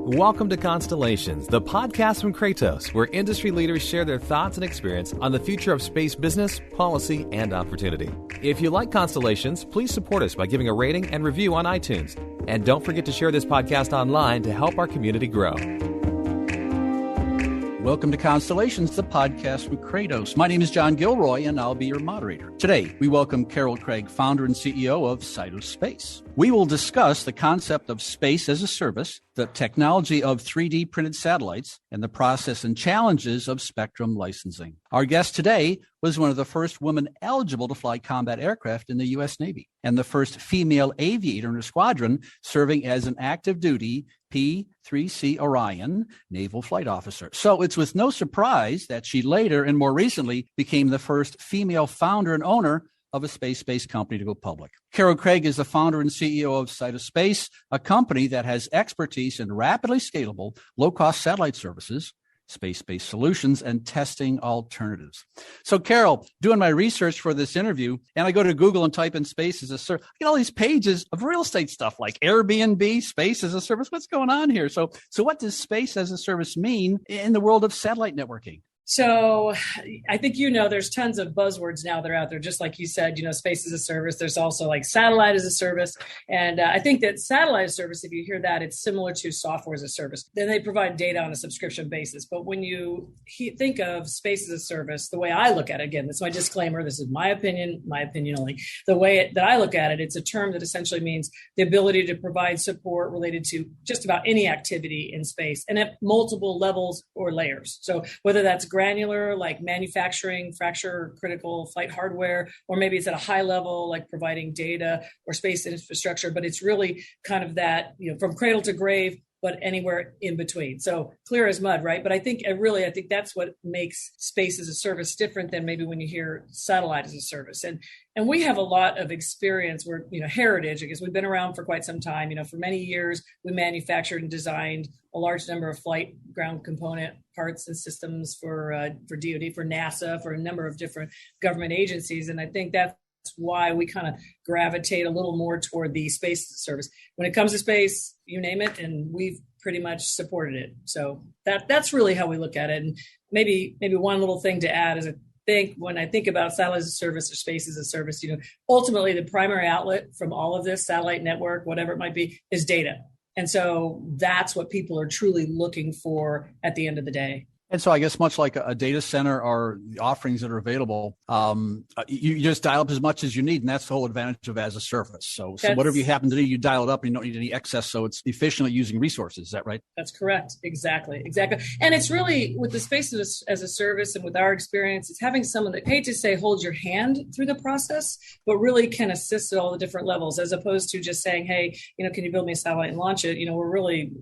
Welcome to Constellations, the podcast from Kratos, where industry leaders share their thoughts and experience on the future of space business, policy, and opportunity. If you like Constellations, please support us by giving a rating and review on iTunes. And don't forget to share this podcast online to help our community grow. Welcome to Constellations, the podcast with Kratos. My name is John Gilroy, and I'll be your moderator. Today, we welcome Carol Craig, founder and CEO of Sidus Space. We will discuss the concept of space as a service, the technology of 3D printed satellites, and the process and challenges of spectrum licensing. Our guest today was one of the first women eligible to fly combat aircraft in the U.S. Navy, and the first female aviator in her squadron serving as an active duty P-3C Orion naval flight officer. So it's with no surprise that she later and more recently became the first female founder and owner of a space-based company to go public. Carol Craig is the founder and CEO of Sidus Space, a company that has expertise in rapidly scalable, low-cost satellite services, space-based solutions, and testing alternatives. So, Carol, doing my research for this interview, and I go to Google and type in space as a service. I get all these pages of real estate stuff like Airbnb, space as a service. What's going on here? So what does space as a service mean in the world of satellite networking? So I think, there's tons of buzzwords now that are out there. Just like you said, space as a service. There's also like satellite as a service. And I think that satellite as a service, if you hear that, it's similar to software as a service. Then they provide data on a subscription basis. But when you think of space as a service, the way I look at it, again, that's my disclaimer. This is my opinion only. The way that I look at it, it's a term that essentially means the ability to provide support related to just about any activity in space and at multiple levels or layers. So whether that's granular, like manufacturing, fracture critical flight hardware, or maybe it's at a high level, like providing data or space infrastructure, but it's really kind of that, from cradle to grave, but anywhere in between. So clear as mud, right? But I think that's what makes space as a service different than maybe when you hear satellite as a service. And we have a lot of experience. We're, heritage, because we've been around for quite some time. For many years, we manufactured and designed a large number of flight ground component parts and systems for DoD, for NASA, for a number of different government agencies. And I think that's why we kind of gravitate a little more toward the space as a service. When it comes to space, you name it, and we've pretty much supported it. So that's really how we look at it. And maybe one little thing to add is when I think about satellite as a service or space as a service, ultimately the primary outlet from all of this satellite network, whatever it might be, is data. And so that's what people are truly looking for at the end of the day. And so I guess much like a data center or the offerings that are available, you just dial up as much as you need. And that's the whole advantage of as a service. So whatever you happen to do, you dial it up and you don't need any excess. So it's efficiently using resources. Is that right? That's correct. Exactly. And it's really with the space as a service and with our experience, it's having someone that, I hate to say, hold your hand through the process, but really can assist at all the different levels, as opposed to just saying, hey, can you build me a satellite and launch it? We're really,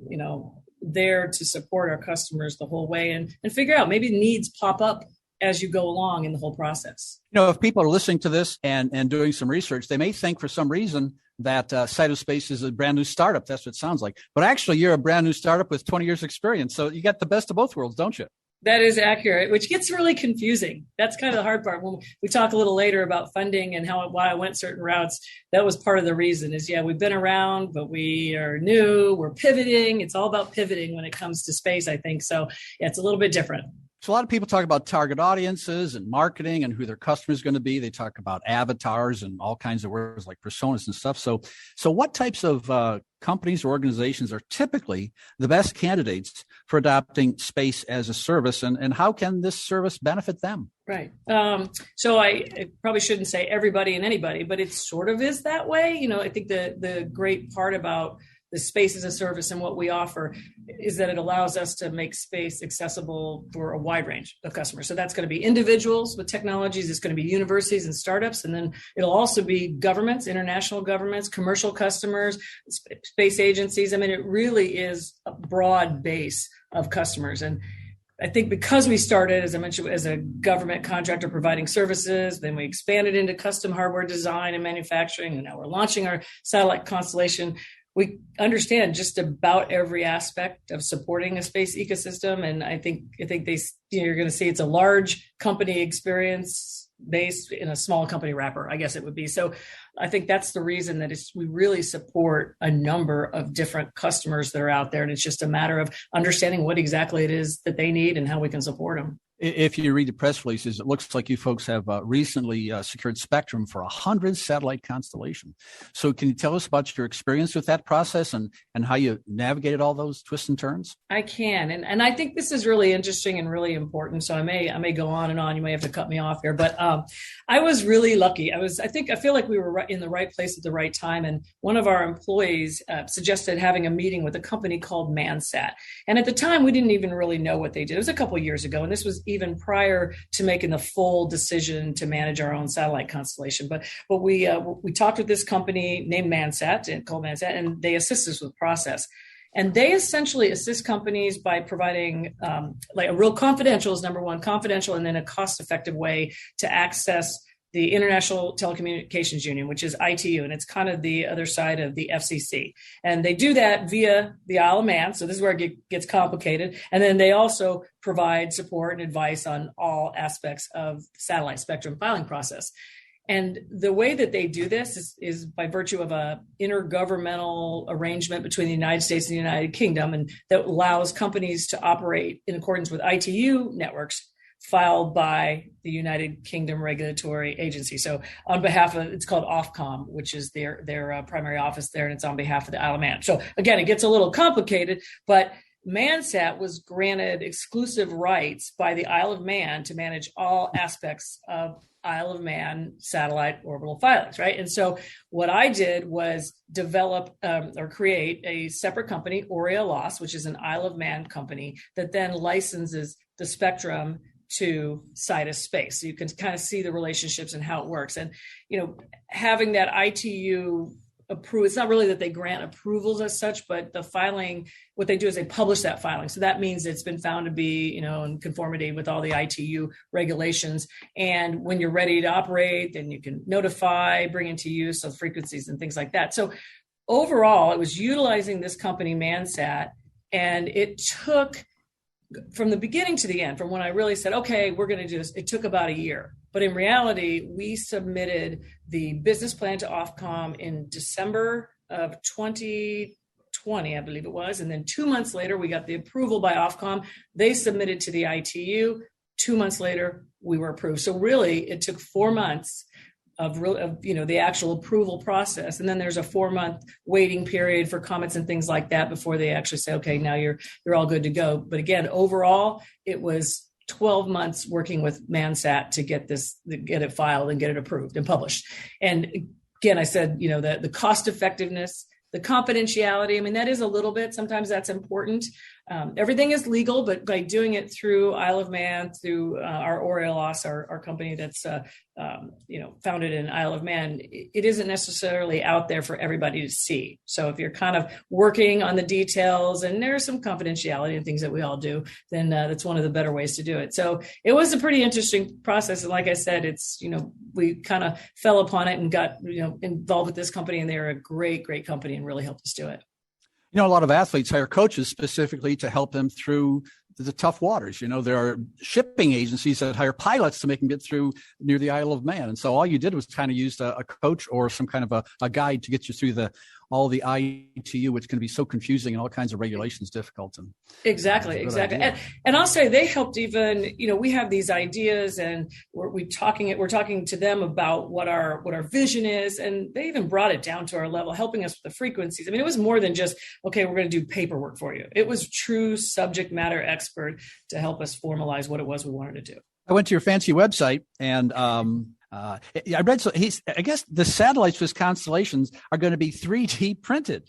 there to support our customers the whole way and figure out maybe needs pop up as you go along in the whole process. If people are listening to this and doing some research, they may think for some reason that Sidus Space is a brand new startup. That's what it sounds like. But actually, you're a brand new startup with 20 years experience. So you got the best of both worlds, don't you? That is accurate, which gets really confusing. That's kind of the hard part. When we talk a little later about funding and why I went certain routes, that was part of the reason is, we've been around, but we are new, we're pivoting. It's all about pivoting when it comes to space, I think. So it's a little bit different. So a lot of people talk about target audiences and marketing and who their customer is going to be. They talk about avatars and all kinds of words like personas and stuff. So what types of companies or organizations are typically the best candidates for adopting space as a service, and how can this service benefit them? Right. So I probably shouldn't say everybody and anybody, but it sort of is that way. I think the great part about the space as a service and what we offer is that it allows us to make space accessible for a wide range of customers. So that's going to be individuals with technologies. It's going to be universities and startups. And then it'll also be governments, international governments, commercial customers, space agencies. I mean, it really is a broad base of customers. And I think because we started, as I mentioned, as a government contractor providing services, then we expanded into custom hardware design and manufacturing, and now we're launching our satellite constellation. We understand just about every aspect of supporting a space ecosystem. And I think you're going to see it's a large company experience based in a small company wrapper, I guess it would be. So I think that's the reason that we really support a number of different customers that are out there. And it's just a matter of understanding what exactly it is that they need and how we can support them. If you read the press releases, it looks like you folks have recently secured spectrum for 100 satellite constellation. So can you tell us about your experience with that process and how you navigated all those twists and turns? I can. And I think this is really interesting and really important. So I may go on and on. You may have to cut me off here. But I was really lucky. I feel like we were in the right place at the right time. And one of our employees suggested having a meeting with a company called Mansat. And at the time, we didn't even really know what they did. It was a couple of years ago. And this was even prior to making the full decision to manage our own satellite constellation. But we talked with this company named Mansat, called Mansat, and they assist us with the process. And they essentially assist companies by providing like a real confidential is number one, confidential, and then a cost-effective way to access the International Telecommunications Union, which is ITU, and it's kind of the other side of the FCC. And they do that via the Isle of Man. So this is where it gets complicated. And then they also provide support and advice on all aspects of the satellite spectrum filing process. And the way that they do this is by virtue of a intergovernmental arrangement between the United States and the United Kingdom, and that allows companies to operate in accordance with ITU networks filed by the United Kingdom Regulatory Agency. So on behalf of, it's called Ofcom, which is their primary office there, and it's on behalf of the Isle of Man. So again, it gets a little complicated, but Mansat was granted exclusive rights by the Isle of Man to manage all aspects of Isle of Man satellite orbital filings, right? And so what I did was develop or create a separate company, Aureolos, which is an Isle of Man company that then licenses the spectrum to Sidus Space. So you can kind of see the relationships and how it works. And, having that ITU approve, it's not really that they grant approvals as such, but the filing, what they do is they publish that filing. So that means it's been found to be, in conformity with all the ITU regulations. And when you're ready to operate, then you can notify, bring into use of frequencies and things like that. So overall, it was utilizing this company, Mansat, and it took, from the beginning to the end, from when I really said, okay, we're going to do this, it took about a year. But in reality, we submitted the business plan to Ofcom in December of 2020, I believe it was. And then 2 months later, we got the approval by Ofcom. They submitted to the ITU. 2 months later, we were approved. So really, it took 4 months of the actual approval process. And then there's a 4-month waiting period for comments and things like that before they actually say, okay, now you're all good to go. But again, overall, it was 12 months working with Mansat to get it filed and get it approved and published. And again, I said, the cost effectiveness, the confidentiality, I mean, that is a little bit, sometimes that's important. Everything is legal, but by doing it through Isle of Man, through our Aureolos, our company that's founded in Isle of Man, it isn't necessarily out there for everybody to see. So if you're kind of working on the details, and there's some confidentiality and things that we all do, then that's one of the better ways to do it. So it was a pretty interesting process. And like I said, it's, we kind of fell upon it and got, involved with this company, and they're a great, great company and really helped us do it. A lot of athletes hire coaches specifically to help them through the tough waters. There are shipping agencies that hire pilots to make them get through near the Isle of Man. And so all you did was kind of use a coach or some kind of a guide to get you through all the ITU, which can be so confusing and all kinds of regulations difficult. And exactly. And I'll say they helped even, we have these ideas, and we're talking to them about what our vision is. And they even brought it down to our level, helping us with the frequencies. I mean, it was more than just, okay, we're going to do paperwork for you. It was true subject matter expert to help us formalize what it was we wanted to do. I went to your fancy website, and I read, I guess the satellites for constellations are going to be 3D printed,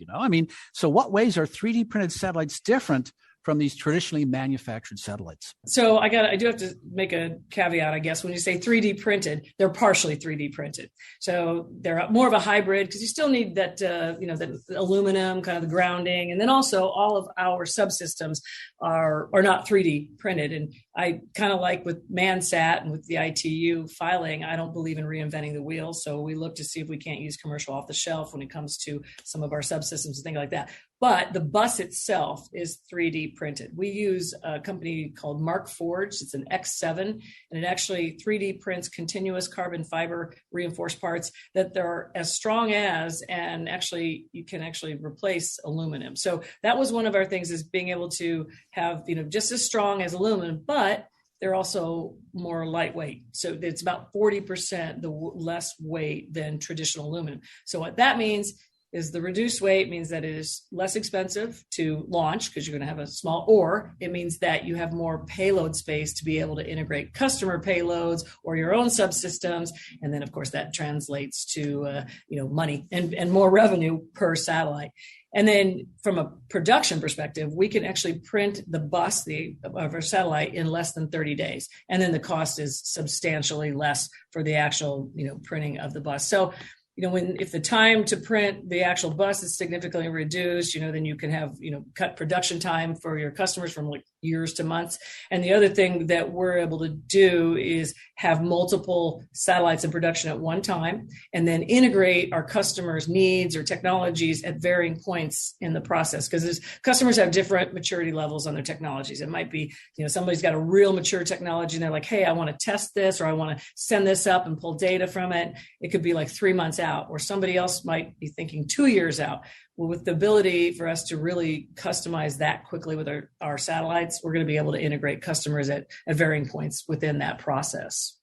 so what ways are 3D printed satellites different from these traditionally manufactured satellites? So I do have to make a caveat, I guess. When you say 3D printed, they're partially 3D printed. So they're more of a hybrid, because you still need that, that aluminum, kind of the grounding. And then also all of our subsystems are not 3D printed. And I kind of like with Mansat and with the ITU filing, I don't believe in reinventing the wheel. So we look to see if we can't use commercial off the shelf when it comes to some of our subsystems and things like that. But the bus itself is 3D 3D printed. We use a company called Markforged. It's an X7, and it actually 3D prints continuous carbon fiber reinforced parts that they're as strong as, and actually you can actually replace aluminum. So that was one of our things, is being able to have, just as strong as aluminum, but they're also more lightweight. So it's about 40% less weight than traditional aluminum. So what that means is the reduced weight means that it is less expensive to launch because you're going to have a small, or it means that you have more payload space to be able to integrate customer payloads or your own subsystems. And then, of course, that translates to, money and more revenue per satellite. And then from a production perspective, we can actually print the bus of our satellite in less than 30 days. And then the cost is substantially less for the actual, printing of the bus. So, if the time to print the actual bus is significantly reduced, then you can have, cut production time for your customers from like years to months. And the other thing that we're able to do is have multiple satellites in production at one time, and then integrate our customers' needs or technologies at varying points in the process. Because customers have different maturity levels on their technologies. It might be, somebody's got a real mature technology and they're like, hey, I want to test this, or I want to send this up and pull data from it. It could be like 3 months out, or somebody else might be thinking 2 years out. Well, with the ability for us to really customize that quickly with our satellites, we're going to be able to integrate customers at varying points within that process.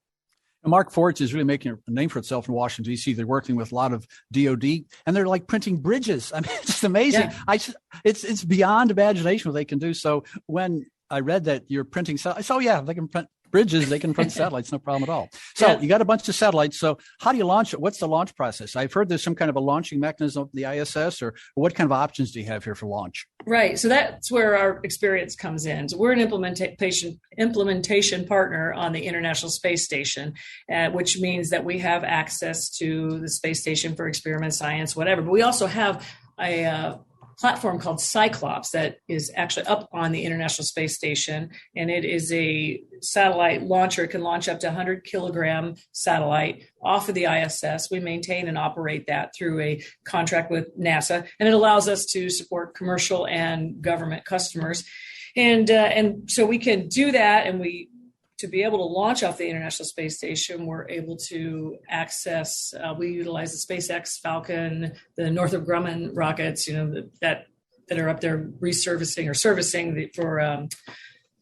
And Markforged is really making a name for itself in Washington, D.C. They're working with a lot of DOD, and they're like printing bridges. I mean, it's just amazing. Yeah. It's beyond imagination what they can do. So when I read that you're printing satellites, they can print bridges, they can print satellites, no problem at all. So you got a bunch of satellites. So how do you launch it? What's the launch process? I've heard there's some kind of a launching mechanism of the ISS, or what kind of options do you have here for launch? Right. So that's where our experience comes in. So we're an implementation partner on the International Space Station, which means that we have access to the space station for experiment science, whatever. But we also have a platform called Cyclops that is actually up on the International Space Station, and it is a satellite launcher. It can launch up to 100 kilogram satellite off of the ISS. We maintain and operate that through a contract with NASA, and it allows us to support commercial and government customers. And so we can do that, and to be able to launch off the International Space Station, we're able to access, we utilize the SpaceX Falcon, the Northrop Grumman rockets, that are up there resurfacing or servicing for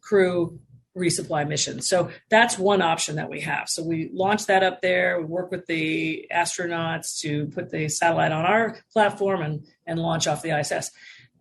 crew resupply missions. So that's one option that we have. So we launch that up there. We work with the astronauts to put the satellite on our platform and launch off the ISS.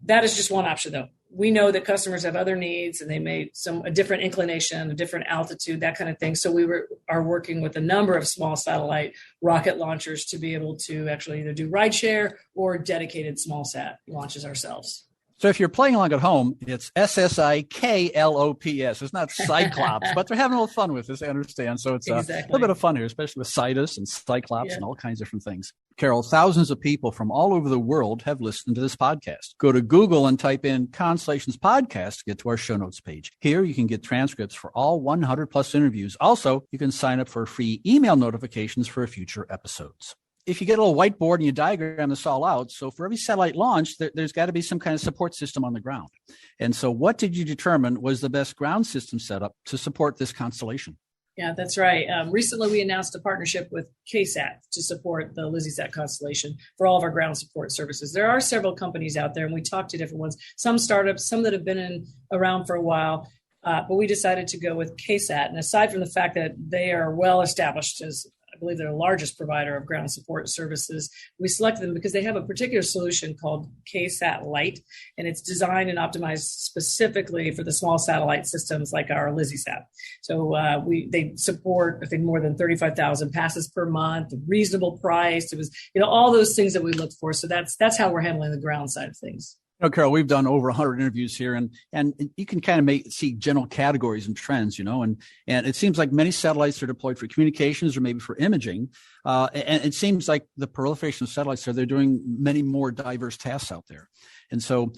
That is just one option, though. We know that customers have other needs, and they may a different inclination, a different altitude, that kind of thing. So we are working with a number of small satellite rocket launchers to be able to actually either do rideshare or dedicated small sat launches ourselves. So if you're playing along at home, it's SSIKLOPS. It's not Cyclops, but they're having a little fun with this, I understand. So it's a little bit of fun here, especially with Sidus and Cyclops and all kinds of different things. Carol, thousands of people from all over the world have listened to this podcast. Go to Google and type in Constellations Podcast to get to our show notes page. Here you can get transcripts for all 100 plus interviews. Also, you can sign up for free email notifications for future episodes. If you get a little whiteboard and you diagram this all out, so for every satellite launch, there's got to be some kind of support system on the ground. And so what did you determine was the best ground system setup to support this constellation? Yeah, that's right. Recently, we announced a partnership with KSAT to support the LizzieSat constellation for all of our ground support services. There are several companies out there, and we talked to different ones, some startups, some that have been around for a while, but we decided to go with KSAT. And aside from the fact that they are well established as, I believe they're the largest provider of ground support services, we selected them because they have a particular solution called KSAT Lite, and it's designed and optimized specifically for the small satellite systems like our LizzieSat. So they support, I think, more than 35,000 passes per month, reasonable price. It was, all those things that we looked for. So that's how we're handling the ground side of things. Carol, we've done over 100 interviews here, and you can kind of see general categories and trends, and it seems like many satellites are deployed for communications or maybe for imaging. And it seems like the proliferation of satellites, they're doing many more diverse tasks out there. And so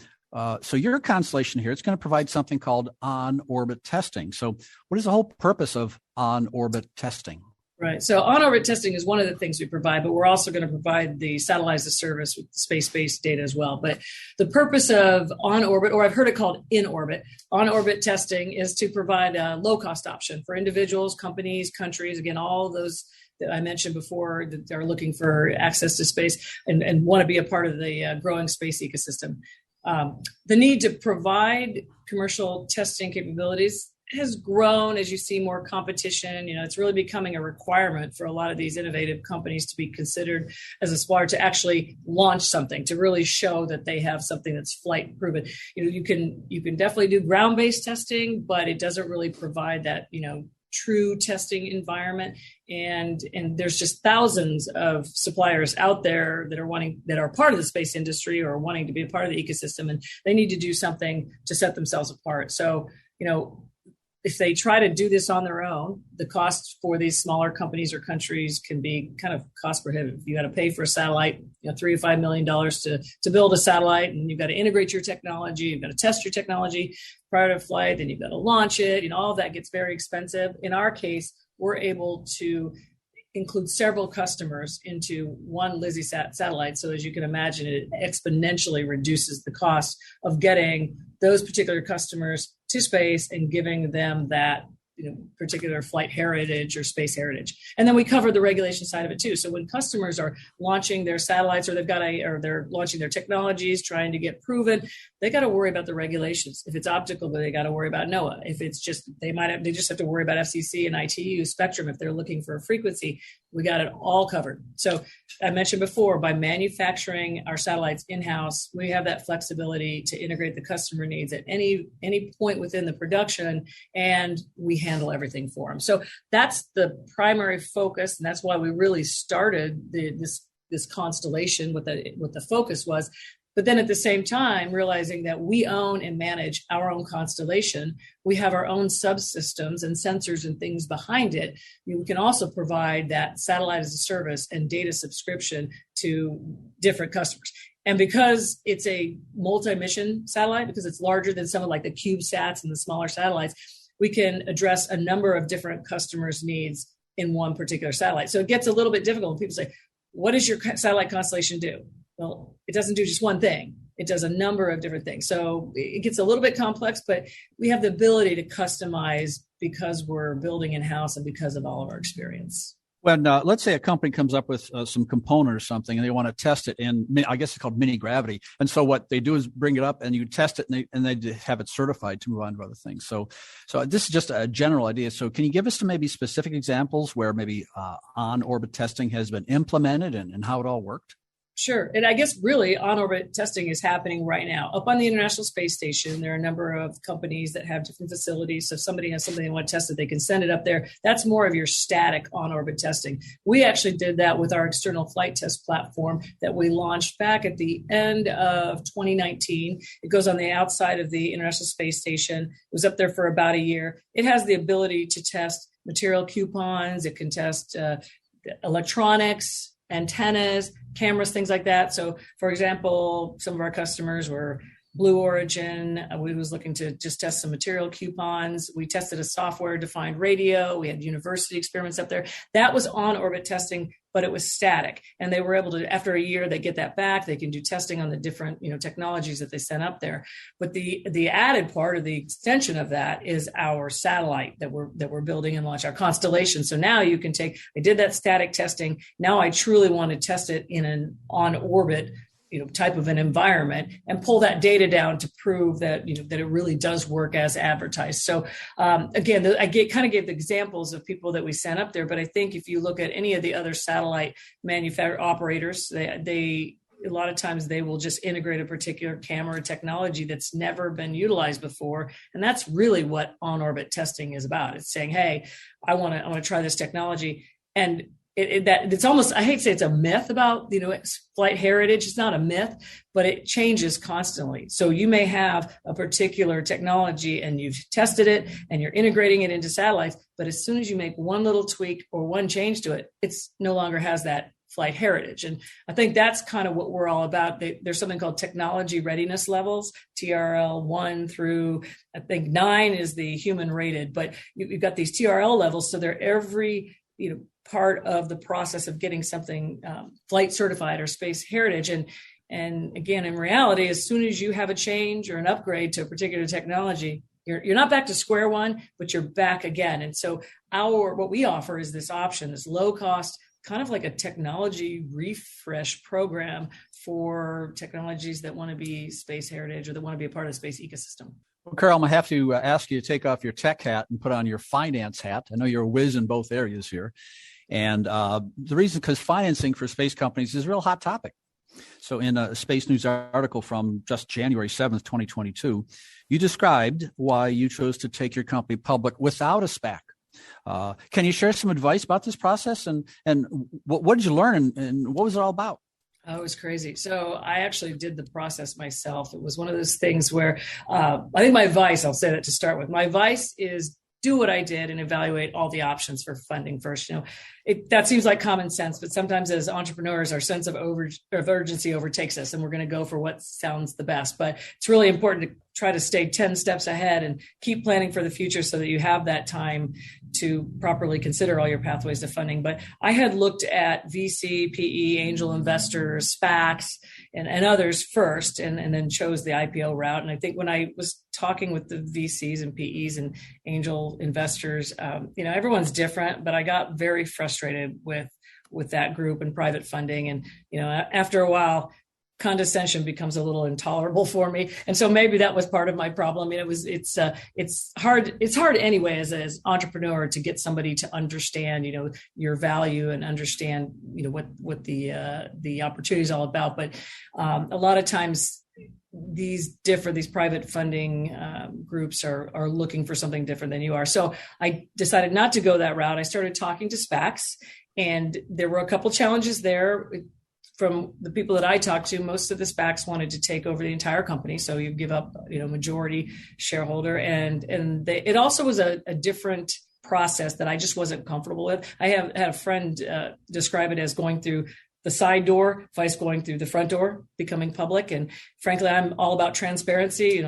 your constellation here, it's going to provide something called on-orbit testing. So what is the whole purpose of on-orbit testing? Right. So on-orbit testing is one of the things we provide, but we're also going to provide the satellite as a service with space-based data as well. But the purpose of on-orbit, or I've heard it called in-orbit, on-orbit testing is to provide a low-cost option for individuals, companies, countries, again, all those that I mentioned before that are looking for access to space and want to be a part of the growing space ecosystem. The need to provide commercial testing capabilities has grown as you see more competition. It's really becoming a requirement for a lot of these innovative companies to be considered as a supplier to actually launch something, to really show that they have something that's flight proven. You can definitely do ground-based testing, but it doesn't really provide that, true testing environment. And there's just thousands of suppliers out there that are part of the space industry or wanting to be a part of the ecosystem, and they need to do something to set themselves apart. So, if they try to do this on their own, the cost for these smaller companies or countries can be kind of cost prohibitive. You got to pay for a satellite, $3 to $5 million to build a satellite, and you've got to integrate your technology, you've got to test your technology prior to flight, then you've got to launch it. All of that gets very expensive. In our case, we're able to include several customers into one LizzieSat satellite. So as you can imagine, it exponentially reduces the cost of getting those particular customers to space and giving them that particular flight heritage or space heritage. And then we cover the regulation side of it too. So when customers are launching their satellites or they're launching their technologies, trying to get proven, they got to worry about the regulations. If it's optical, they got to worry about NOAA. If it's just, they just have to worry about FCC and ITU spectrum. If they're looking for a frequency, we got it all covered. So I mentioned before, by manufacturing our satellites in-house, we have that flexibility to integrate the customer needs at any point within the production, and we handle everything for them. So that's the primary focus, and that's why we really started this constellation. What the focus was. But then at the same time, realizing that we own and manage our own constellation, we have our own subsystems and sensors and things behind it. We can also provide that satellite as a service and data subscription to different customers. And because it's a multi-mission satellite, because it's larger than some of like the CubeSats and the smaller satellites, we can address a number of different customers' needs in one particular satellite. So it gets a little bit difficult when people say, what does your satellite constellation do? Well, it doesn't do just one thing. It does a number of different things. So it gets a little bit complex, but we have the ability to customize because we're building in-house and because of all of our experience. When let's say a company comes up with some component or something and they want to test it in, I guess it's called mini gravity. And so what they do is bring it up and you test it and they have it certified to move on to other things. So this is just a general idea. So can you give us some maybe specific examples where maybe on-orbit testing has been implemented and how it all worked? Sure. And I guess really on-orbit testing is happening right now. Up on the International Space Station, there are a number of companies that have different facilities. So if somebody has something they want to test it, they can send it up there. That's more of your static on-orbit testing. We actually did that with our external flight test platform that we launched back at the end of 2019. It goes on the outside of the International Space Station. It was up there for about a year. It has the ability to test material coupons. It can test electronics, antennas, cameras, things like that. So, for example, some of our customers were Blue Origin. We was looking to just test some material coupons. We tested a software-defined radio. We had university experiments up there. That was on-orbit testing, but it was static. And they were able to, after a year, they get that back. They can do testing on the different, technologies that they sent up there. But the added part or the extension of that is our satellite that we're building and launch, our constellation. So now you can I did that static testing. Now I truly want to test it in an on-orbit type of an environment and pull that data down to prove that, that it really does work as advertised. So again, I kind of gave the examples of people that we sent up there, but I think if you look at any of the other satellite manufacturer operators, they a lot of times they will just integrate a particular camera technology that's never been utilized before. And that's really what on-orbit testing is about. It's saying, hey, I want to try this technology. And it's almost, I hate to say it's a myth about, flight heritage. It's not a myth, but it changes constantly. So you may have a particular technology and you've tested it and you're integrating it into satellites, but as soon as you make one little tweak or one change to it, it's no longer has that flight heritage. And I think that's kind of what we're all about. There's something called technology readiness levels, TRL 1 through, I think 9 is the human rated, but you've got these TRL levels. So they're every part of the process of getting something flight certified or space heritage. And again, in reality, as soon as you have a change or an upgrade to a particular technology, you're not back to square one, but you're back again. And so what we offer is this option, this low cost, kind of like a technology refresh program for technologies that want to be space heritage or that want to be a part of the space ecosystem. Well, Carol, I'm going to have to ask you to take off your tech hat and put on your finance hat. I know you're a whiz in both areas here. And the reason, because financing for space companies is a real hot topic. So in a Space News article from just January 7th, 2022, you described why you chose to take your company public without a SPAC. Can you share some advice about this process and what did you learn and what was it all about? Oh, it was crazy. So I actually did the process myself. It was one of those things where I think my advice, I'll say that to start with, my advice is do what I did and evaluate all the options for funding first. That seems like common sense, but sometimes as entrepreneurs, our sense of urgency overtakes us and we're going to go for what sounds the best. But it's really important to try to stay 10 steps ahead and keep planning for the future so that you have that time to properly consider all your pathways to funding. But I had looked at VC, PE, angel investors, SPACs, and others first, and then chose the IPO route. And I think when I was talking with the VCs and PEs and angel investors, everyone's different, but I got very frustrated with that group and private funding. And, after a while, condescension becomes a little intolerable for me. And so maybe that was part of my problem. It's hard anyway as an entrepreneur to get somebody to understand, your value and understand, what the opportunity is all about. But a lot of times these private funding groups are looking for something different than you are. So I decided not to go that route. I started talking to SPACs, and there were a couple challenges there. From the people that I talked to, most of the SPACs wanted to take over the entire company. So you give up, majority shareholder. And it also was a different process that I just wasn't comfortable with. I had a friend describe it as going through the side door, vice going through the front door, becoming public. And frankly, I'm all about transparency,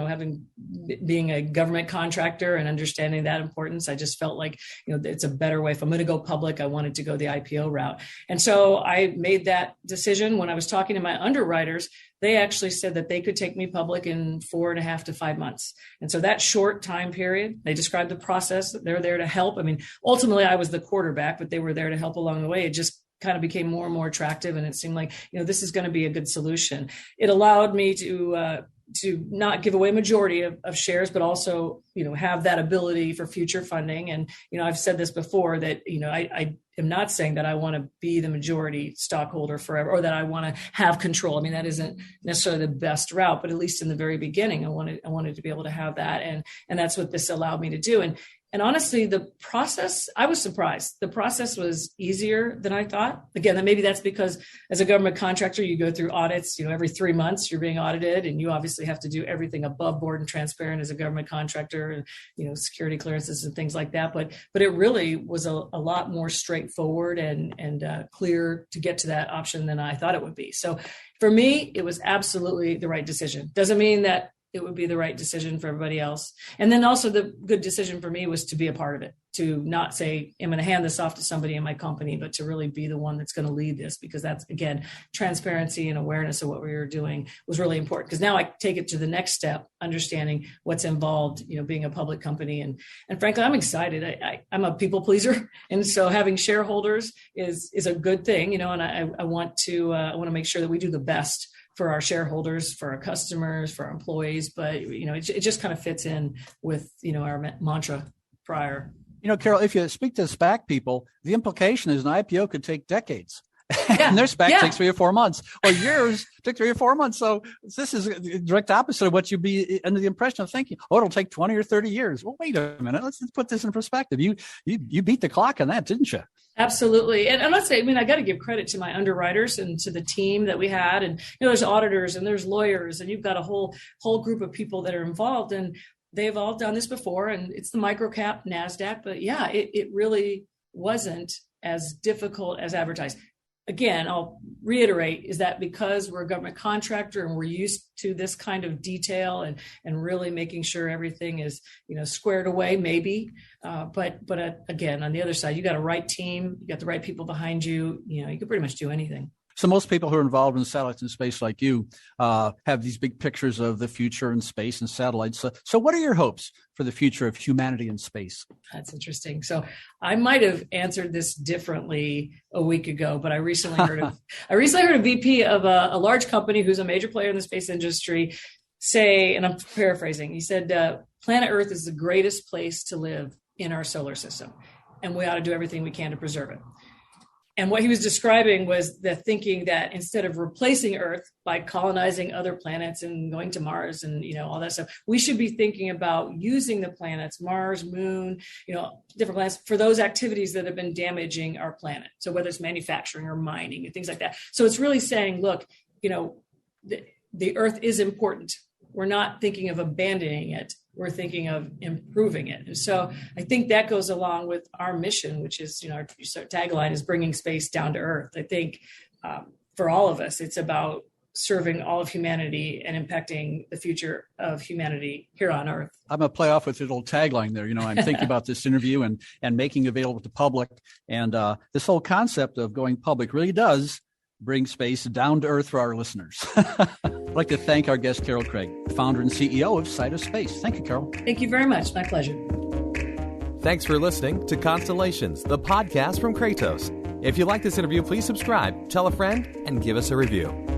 being a government contractor and understanding that importance. I just felt like, it's a better way. If I'm going to go public, I wanted to go the IPO route. And so I made that decision. When I was talking to my underwriters, they actually said that they could take me public in 4.5 to 5 months. And so that short time period, they described the process. They're there to help. Ultimately I was the quarterback, but they were there to help along the way. It just kind of became more and more attractive. And it seemed like, this is going to be a good solution. It allowed me to not give away majority of shares, but also, have that ability for future funding. And, I've said this before that, I am not saying that I want to be the majority stockholder forever or that I want to have control. That isn't necessarily the best route, but at least in the very beginning, I wanted to be able to have that. And that's what this allowed me to do. And honestly, the process, I was surprised. The process was easier than I thought. Again, maybe that's because as a government contractor, you go through audits, every 3 months you're being audited, and you obviously have to do everything above board and transparent as a government contractor, and, security clearances and things like that. But it really was a lot more straightforward and clear to get to that option than I thought it would be. So for me, it was absolutely the right decision. Doesn't mean that it would be the right decision for everybody else. And then also the good decision for me was to be a part of it, to not say, I'm going to hand this off to somebody in my company, but to really be the one that's going to lead this, because that's, again, transparency and awareness of what we were doing was really important. Because now I take it to the next step, understanding what's involved, being a public company. And frankly, I'm excited. I'm a people pleaser. And so having shareholders is a good thing, and I want to make sure that we do the best for our shareholders, for our customers, for our employees. But, it just kind of fits in with, our mantra prior. Carol, if you speak to SPAC people, the implication is an IPO could take decades. Yeah. And their SPAC takes 3 or 4 months, or yours took 3 or 4 months. So this is a direct opposite of what you'd be under the impression of thinking, it'll take 20 or 30 years. Well, wait a minute. Let's put this in perspective. You beat the clock on that, didn't you? Absolutely. And let's say, I got to give credit to my underwriters and to the team that we had. And, there's auditors and there's lawyers, and you've got a whole group of people that are involved, and they've all done this before. And it's the microcap NASDAQ. But yeah, it really wasn't as difficult as advertised. again, I'll reiterate, is that because we're a government contractor and we're used to this kind of detail and really making sure everything is, squared away, maybe. But again, on the other side, you got a right team, you got the right people behind you, you can pretty much do anything. So most people who are involved in satellites and space like you have these big pictures of the future in space and satellites. So what are your hopes for the future of humanity in space? That's interesting. So I might have answered this differently a week ago, but I recently heard of a VP of a large company who's a major player in the space industry say, and I'm paraphrasing, he said, planet Earth is the greatest place to live in our solar system, and we ought to do everything we can to preserve it. And what he was describing was the thinking that instead of replacing Earth by colonizing other planets and going to Mars and, all that stuff, we should be thinking about using the planets, Mars, Moon, different planets, for those activities that have been damaging our planet. So whether it's manufacturing or mining and things like that. So it's really saying, look, the Earth is important. We're not thinking of abandoning it. We're thinking of improving it. And so I think that goes along with our mission, which is, our tagline is bringing space down to Earth. I think for all of us, it's about serving all of humanity and impacting the future of humanity here on Earth. I'm going to play off with your little tagline there. I'm thinking about this interview and making available to the public. And this whole concept of going public really does bring space down to Earth for our listeners. I'd like to thank our guest, Carol Craig, founder and CEO of Sidus Space. Thank you, Carol. Thank you very much. My pleasure. Thanks for listening to Constellations, the podcast from Kratos. If you like this interview, please subscribe, tell a friend, and give us a review.